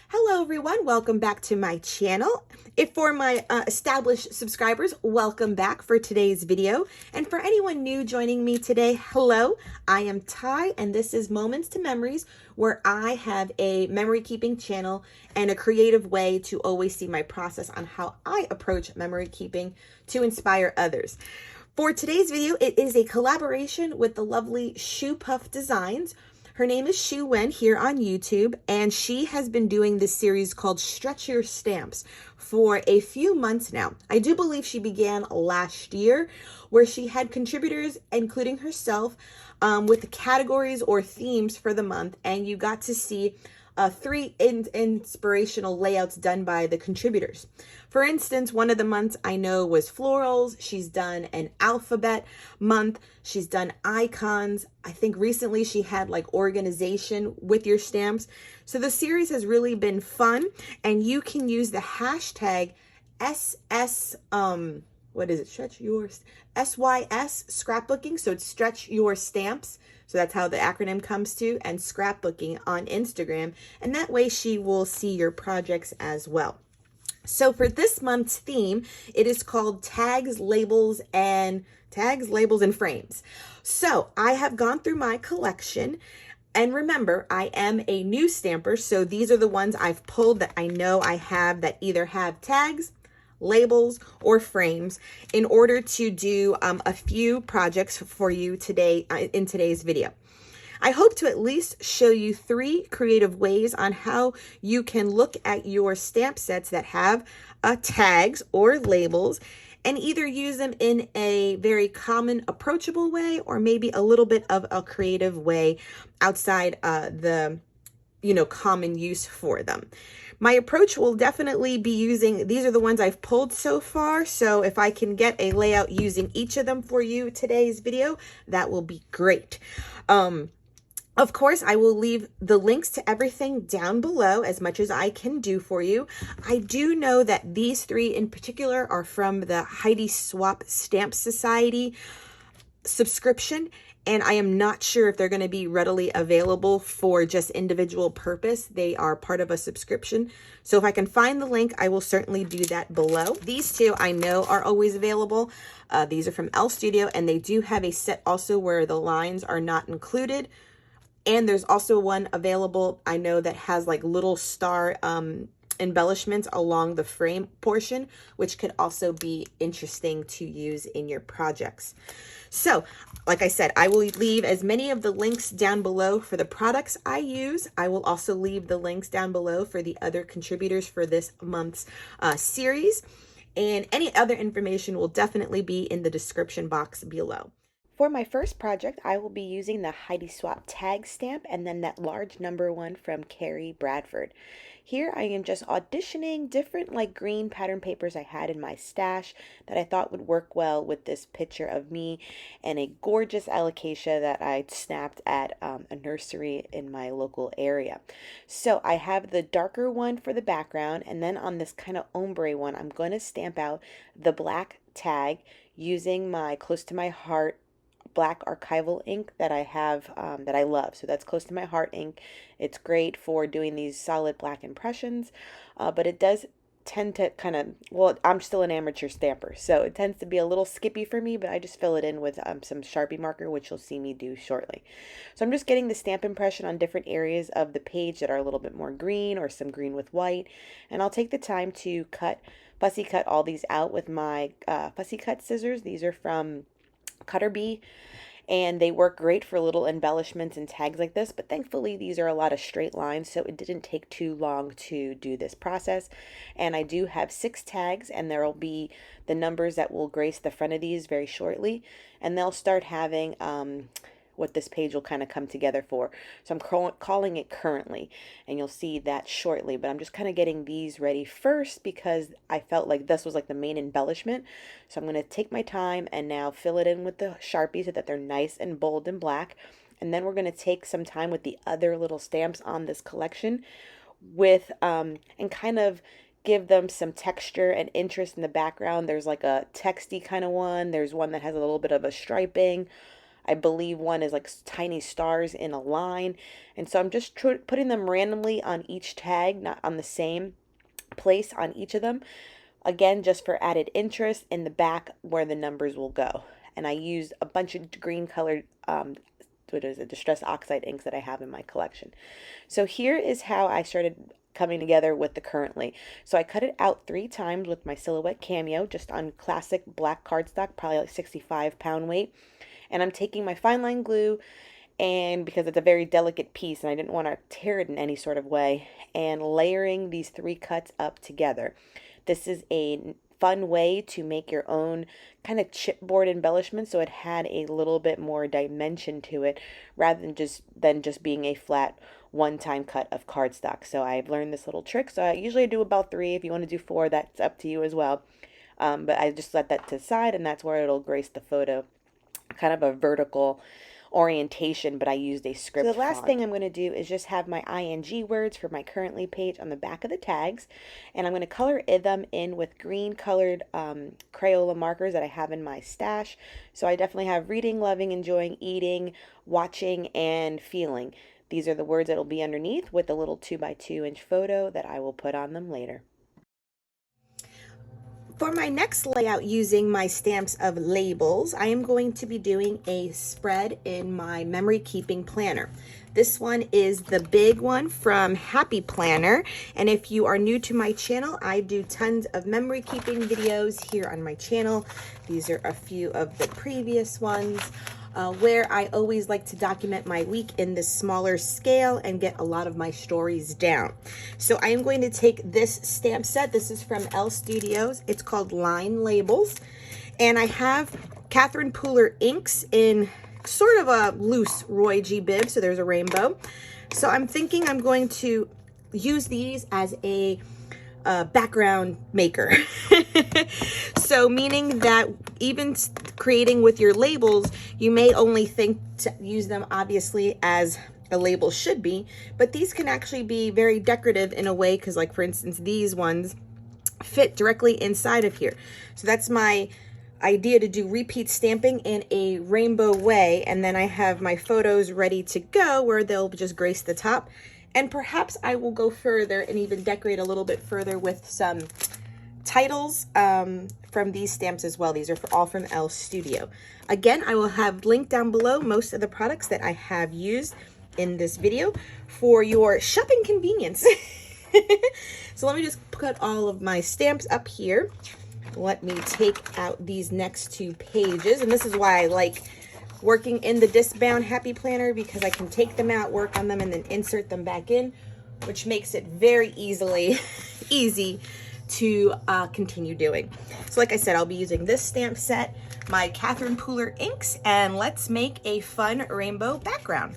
Hello everyone, welcome back to my channel. If for my established subscribers, welcome back for today's video. And for anyone new joining me today, hello, I am Ty and this is Moments to Memories, where I have a memory keeping channel and a creative way to always see my process on how I approach memory keeping to inspire others. For today's video, it is a collaboration with the lovely Shoe Puff Designs. Her name is Shu Wen here on YouTube, and she has been doing this series called Stretch Your Stamps for a few months now. I do believe she began last year, where she had contributors, including herself, with the categories or themes for the month, and you got to see three inspirational layouts done by the contributors. For instance, one of the months I know was florals. She's done an alphabet month. She's done icons. I think recently she had like organization with your stamps. So the series has really been fun, and you can use the hashtag SS, what is it? Stretch your, SYS scrapbooking. So it's Stretch Your Stamps. So that's how the acronym comes to, and scrapbooking on Instagram. And that way she will see your projects as well. So for this month's theme, it is called Tags, Labels, and Frames. So I have gone through my collection, and remember, I am a new stamper. So these are the ones I've pulled that I know I have that either have tags, labels, or frames in order to do a few projects for you today in today's video. I hope to at least show you 3 creative ways on how you can look at your stamp sets that have tags or labels and either use them in a very common, approachable way, or maybe a little bit of a creative way outside the common use for them. My approach will definitely be using, these are the ones I've pulled so far, so if I can get a layout using each of them for you today's video, that will be great. Of course, I will leave the links to everything down below as much as I can do for you. I do know that these 3 in particular are from the Heidi Swapp Stamp Society subscription, and I am not sure if they're going to be readily available for just individual purpose. They are part of a subscription. So if I can find the link, I will certainly do that below. These 2 I know are always available. These are from Elle Studio, and they do have a set also where the lines are not included. And there's also one available, I know, that has like little star embellishments along the frame portion, which could also be interesting to use in your projects. So, like I said, I will leave as many of the links down below for the products I use. I will also leave the links down below for the other contributors for this month's series. And any other information will definitely be in the description box below. For my first project, I will be using the Heidi Swapp tag stamp and then that large number one from Keri, Bradford. Here I am just auditioning different like green pattern papers I had in my stash that I thought would work well with this picture of me and a gorgeous alocasia that I snapped at a nursery in my local area. So I have the darker one for the background, and then on this kind of ombre one, I'm going to stamp out the black tag using my Close to My Heart black archival ink that I have that I love. So that's Close to My Heart ink. It's great for doing these solid black impressions, but it does tend to kind of, well, I'm still an amateur stamper, so it tends to be a little skippy for me, but I just fill it in with some Sharpie marker, which you'll see me do shortly. So I'm just getting the stamp impression on different areas of the page that are a little bit more green or some green with white, and I'll take the time to fussy cut all these out with my fussy cut scissors. These are from Cutter Bee, and they work great for little embellishments and tags like this, but thankfully these are a lot of straight lines, so it didn't take too long to do this process. And I do have 6 tags, and there will be the numbers that will grace the front of these very shortly, and they'll start having what this page will kind of come together for. So I'm calling it currently, and you'll see that shortly, but I'm just kind of getting these ready first because I felt like this was like the main embellishment. So I'm going to take my time and now fill it in with the Sharpie so that they're nice and bold and black. And then we're going to take some time with the other little stamps on this collection with and kind of give them some texture and interest in the background. There's like a texty kind of one. There's one that has a little bit of a striping. I believe one is like tiny stars in a line. And so I'm just putting them randomly on each tag, not on the same place on each of them. Again, just for added interest in the back where the numbers will go. And I used a bunch of green colored, what is it, Distress Oxide inks that I have in my collection. So here is how I started coming together with the Currently. So I cut it out 3 times with my Silhouette Cameo, just on classic black cardstock, probably like 65-pound weight. And I'm taking my fine line glue, and because it's a very delicate piece and I didn't want to tear it in any sort of way, and layering these 3 cuts up together. This is a fun way to make your own kind of chipboard embellishment, so it had a little bit more dimension to it rather than just being a flat one-time cut of cardstock. So I've learned this little trick. So I usually do about 3. If you want to do 4, that's up to you as well. But I just let that to the side, and that's where it'll grace the photo. Kind of a vertical orientation, but I used a script. So the last thing I'm going to do is just have my ING words for my Currently page on the back of the tags, and I'm going to color them in with green colored Crayola markers that I have in my stash. So I definitely have reading, loving, enjoying, eating, watching, and feeling. These are the words that will be underneath with a little 2x2-inch photo that I will put on them later. For my next layout using my stamps of labels, I am going to be doing a spread in my memory keeping planner. This one is the big one from Happy Planner, and if you are new to my channel, I do tons of memory keeping videos here on my channel. These are a few of the previous ones. Where I always like to document my week in this smaller scale and get a lot of my stories down. So I am going to take this stamp set. This is from Elle Studios. It's called Line Labels. And I have Catherine Pooler inks in sort of a loose Roy G. Biv. So there's a rainbow. So I'm thinking I'm going to use these as a background maker. So meaning that even creating with your labels, you may only think to use them obviously as a label should be, but these can actually be very decorative in a way, because like for instance these ones fit directly inside of here. So that's my idea, to do repeat stamping in a rainbow way, and then I have my photos ready to go where they'll just grace the top. And perhaps I will go further and even decorate a little bit further with some titles from these stamps as well. These are all from Elle Studio. Again, I will have linked down below most of the products that I have used in this video for your shopping convenience. So let me just put all of my stamps up here. Let me take out these next 2 pages. And this is why I like working in the disc-bound Happy Planner, because I can take them out, work on them, and then insert them back in, which makes it very easy to continue doing. So like I said, I'll be using this stamp set, my Catherine Pooler inks, and let's make a fun rainbow background.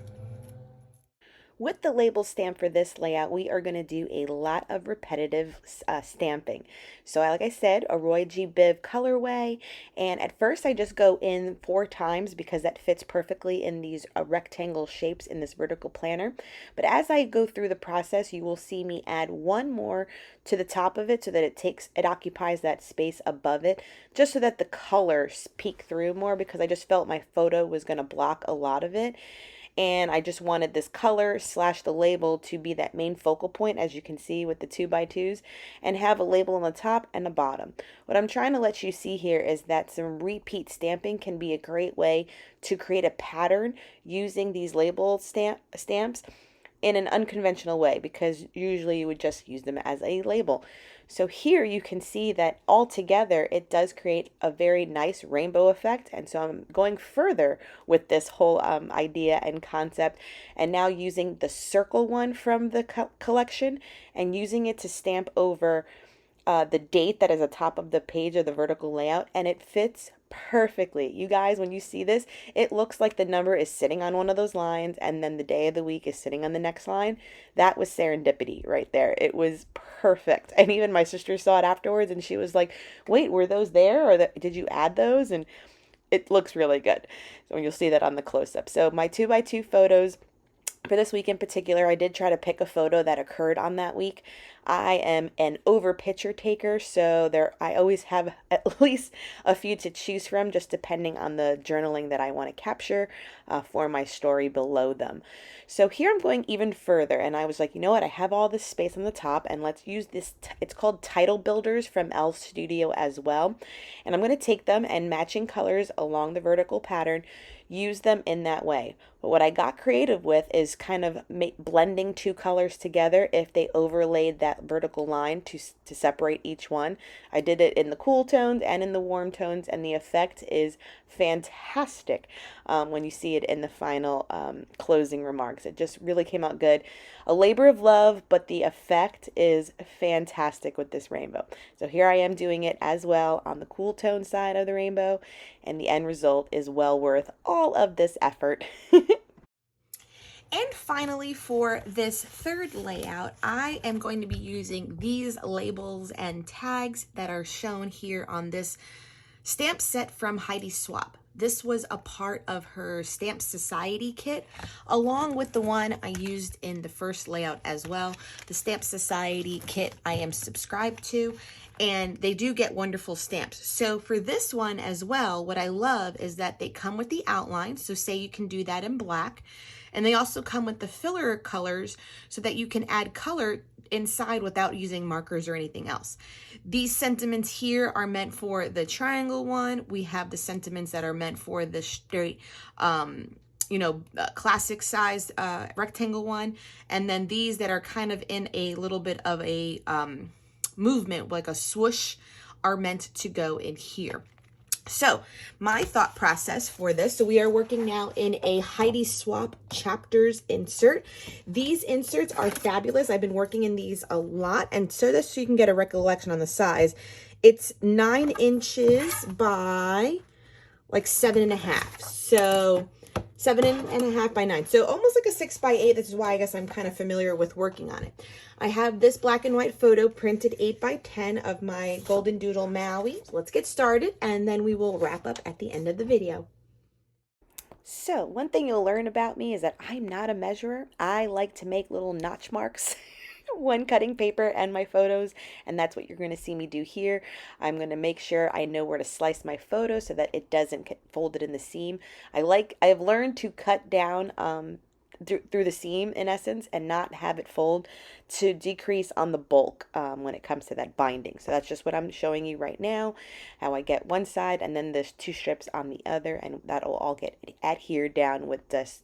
With the label stamp for this layout, we are going to do a lot of repetitive stamping. So like I said, a Roy G. Biv colorway, and at first I just go in 4 times because that fits perfectly in these rectangle shapes in this vertical planner. But as I go through the process, you will see me add 1 more to the top of it so that it occupies that space above it, just so that the colors peek through more, because I just felt my photo was going to block a lot of it. And I just wanted this color / the label to be that main focal point, as you can see with the 2x2s, and have a label on the top and the bottom. What I'm trying to let you see here is that some repeat stamping can be a great way to create a pattern using these label stamps in an unconventional way, because usually you would just use them as a label. So here you can see that all together it does create a very nice rainbow effect. And so I'm going further with this whole idea and concept, and now using the circle one from the collection and using it to stamp over the date that is atop of the page of the vertical layout, and it fits perfectly. You guys, when you see this, it looks like the number is sitting on one of those lines and then the day of the week is sitting on the next line. That was serendipity right there. It was perfect. And even my sister saw it afterwards and she was like, wait, were those there, or did you add those? And it looks really good. So you'll see that on the close-up. So my 2x2 photos For this week in particular, I did try to pick a photo that occurred on that week. I am an over picture taker, so I always have at least a few to choose from, just depending on the journaling that I want to capture for my story below them. So here I'm going even further, and I was like, you know what, I have all this space on the top, and let's use this, it's called Title Builders from Elle Studio as well. And I'm going to take them and matching colors along the vertical pattern, use them in that way. But what I got creative with is kind of blending two colors together if they overlaid that vertical line to separate each one. I did it in the cool tones and in the warm tones, and the effect is fantastic when you see it in the final closing remarks. It just really came out good. A labor of love, but the effect is fantastic with this rainbow. So here I am doing it as well on the cool tone side of the rainbow, and the end result is well worth all of this effort. And finally, for this third layout, I am going to be using these labels and tags that are shown here on this stamp set from Heidi Swapp. This was a part of her Stamp Society kit, along with the one I used in the first layout as well. The Stamp Society kit I am subscribed to, and they do get wonderful stamps. So for this one as well, what I love is that they come with the outline. So say you can do that in black. And they also come with the filler colors so that you can add color inside without using markers or anything else. These sentiments here are meant for the triangle one. We have the sentiments that are meant for the straight, classic sized rectangle one. And then these that are kind of in a little bit of a movement, like a swoosh, are meant to go in here. So my thought process for this, so we are working now in a Heidi Swapp chapters insert. These inserts are fabulous. I've been working in these a lot, and so you can get a recollection on the size. It's 9 inches by like 7.5. So 7.5 by 9. So almost like a 6 by 8. This is why I guess I'm kind of familiar with working on it. I have this black and white photo printed 8 by 10 of my Golden Doodle Maui. So let's get started, and then we will wrap up at the end of the video. So one thing you'll learn about me is that I'm not a measurer. I like to make little notch marks when cutting paper and my photos, and that's what you're going to see me do here. I'm going to make sure I know where to slice my photo so that it doesn't get folded in the seam. I've learned to cut down through the seam in essence and not have it fold to decrease on the bulk when it comes to that binding. So that's just what I'm showing you right now, how I get one side and then there's 2 strips on the other, and that'll all get adhered down with this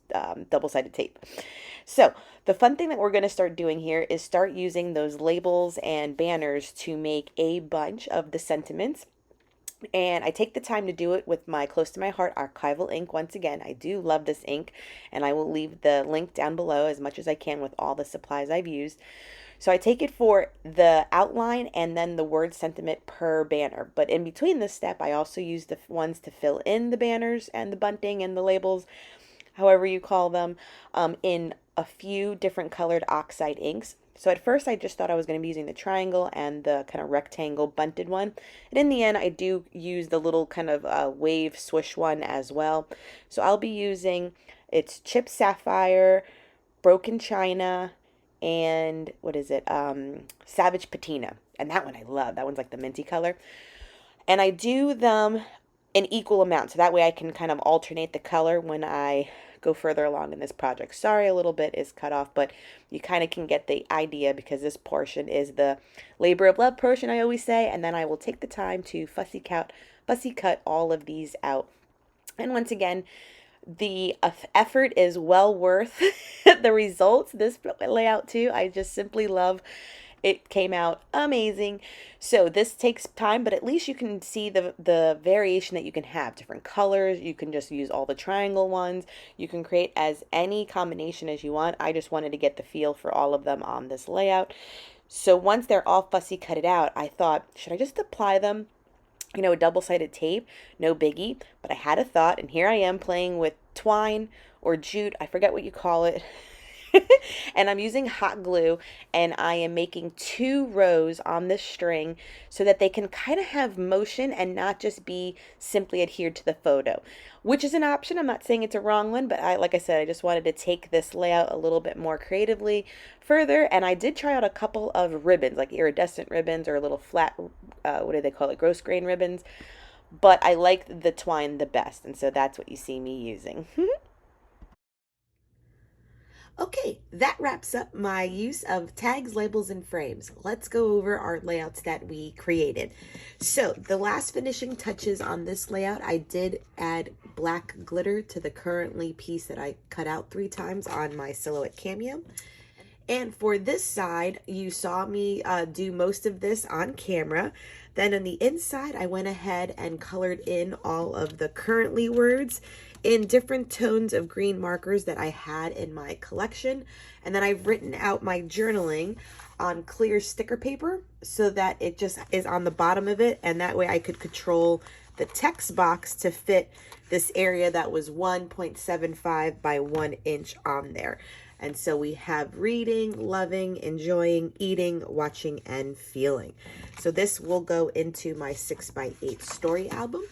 double-sided tape. So the fun thing that we're going to start doing here is start using those labels and banners to make a bunch of the sentiments. And I take the time to do it with my close to my heart Archival ink. Once again, I do love this ink, and I will leave the link down below as much as I can with all the supplies I've used. So I take it for the outline and then the word sentiment per banner. But in between this step, I also use the ones to fill in the banners and the bunting and the labels, however you call them, in a few different colored Oxide inks. So at first I just thought I was going to be using the triangle and the kind of rectangle bunted one. And in the end I do use the little kind of wave swoosh one as well. So I'll be using, it's Chipped Saffire, Broken China, and what is it? Salvaged Patina. And that one I love. That one's like the minty color. And I do them in equal amounts. So that way I can kind of alternate the color when I go further along in this project. Sorry, a little bit is cut off, but you kind of can get the idea because this portion is the labor of love portion, I always say, and then I will take the time to fussy cut all of these out. And once again, the effort is well worth the results. This layout too, I just simply love. It came out amazing. So this takes time, but at least you can see the variation that you can have. Different colors. You can just use all the triangle ones. You can create as any combination as you want. I just wanted to get the feel for all of them on this layout. So once they're all fussy cutted out, I thought, should I just apply them, a double-sided tape? No biggie. But I had a thought, and here I am playing with twine or jute. I forget what you call it. And I'm using hot glue, and I am making 2 rows on this string so that they can kind of have motion and not just be simply adhered to the photo, which is an option. I'm not saying it's a wrong one, but like I said, I just wanted to take this layout a little bit more creatively further. And I did try out a couple of ribbons, like iridescent ribbons or little flat, what do they call it, gross grain ribbons. But I liked the twine the best, and so that's what you see me using. Okay, that wraps up my use of tags, labels, and frames. Let's go over our layouts that we created. So the last finishing touches on this layout, I did add black glitter to the currently piece that I cut out 3 times on my silhouette cameo. And for this side, you saw me do most of this on camera. Then on the inside, I went ahead and colored in all of the currently words in different tones of green markers that I had in my collection. And then I've written out my journaling on clear sticker paper so that it just is on the bottom of it. And that way I could control the text box to fit this area that was 1.75 by 1 inch on there. And so we have reading, loving, enjoying, eating, watching, and feeling. So this will go into my 6x8 story album.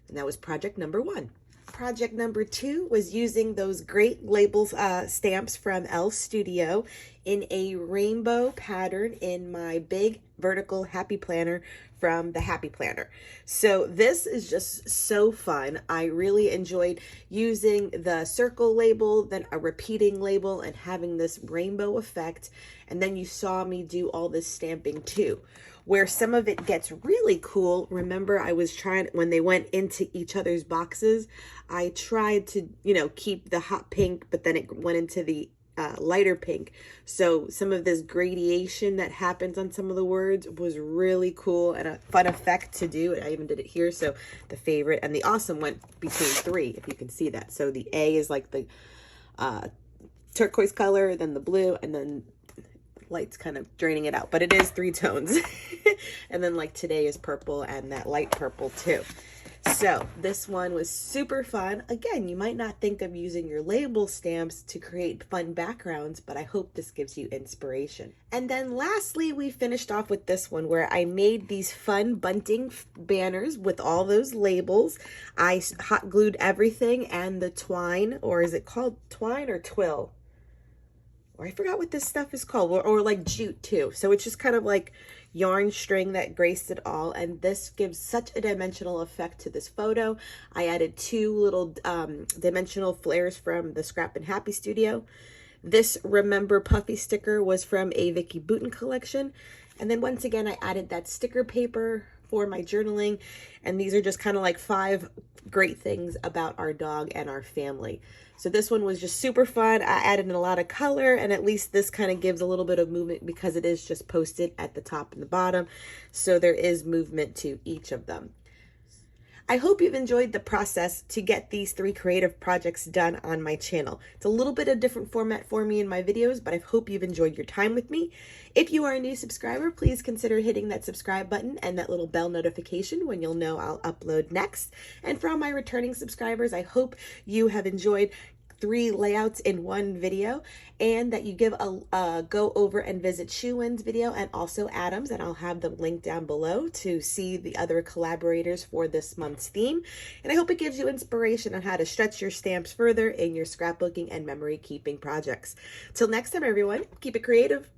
And that was project number 1. Project number 2 was using those great labels stamps from Elle Studio in a rainbow pattern in my big vertical happy planner from the Happy Planner. So this is just so fun. I really enjoyed using the circle label, then a repeating label, and having this rainbow effect. And then you saw me do all this stamping too. Where some of it gets really cool, remember I was trying, when they went into each other's boxes, I tried to, keep the hot pink, but then it went into the lighter pink. So some of this gradation that happens on some of the words was really cool and a fun effect to do. I even did it here. So the favorite and the awesome went between 3, if you can see that. So the A is like the turquoise color, then the blue, and then light's kind of draining it out, but it is 3 tones. And then like today is purple and that light purple too. So this one was super fun. Again, you might not think of using your label stamps to create fun backgrounds, but I hope this gives you inspiration. And then lastly, we finished off with this one where I made these fun bunting banners with all those labels. I hot glued everything and the twine, or is it called twine or twill? Or I forgot what this stuff is called, or like jute too. So it's just kind of like yarn string that graced it all, and this gives such a dimensional effect to this photo. I added 2 little dimensional flares from the Scrap and Happy Studio. This Remember Puffy sticker was from a Vicky Bouton collection. And then once again, I added that sticker paper for my journaling. And these are just kind of like 5 great things about our dog and our family. So this one was just super fun. I added in a lot of color, and at least this kind of gives a little bit of movement because it is just posted at the top and the bottom. So there is movement to each of them. I hope you've enjoyed the process to get these 3 creative projects done on my channel. It's a little bit of different format for me in my videos, but I hope you've enjoyed your time with me. If you are a new subscriber, please consider hitting that subscribe button and that little bell notification when you'll know I'll upload next. And for all my returning subscribers, I hope you have enjoyed 3 layouts in one video, and that you give a go over and visit Shuwen's video and also Adam's, and I'll have them linked down below to see the other collaborators for this month's theme. And I hope it gives you inspiration on how to stretch your stamps further in your scrapbooking and memory keeping projects. Till next time, everyone, keep it creative.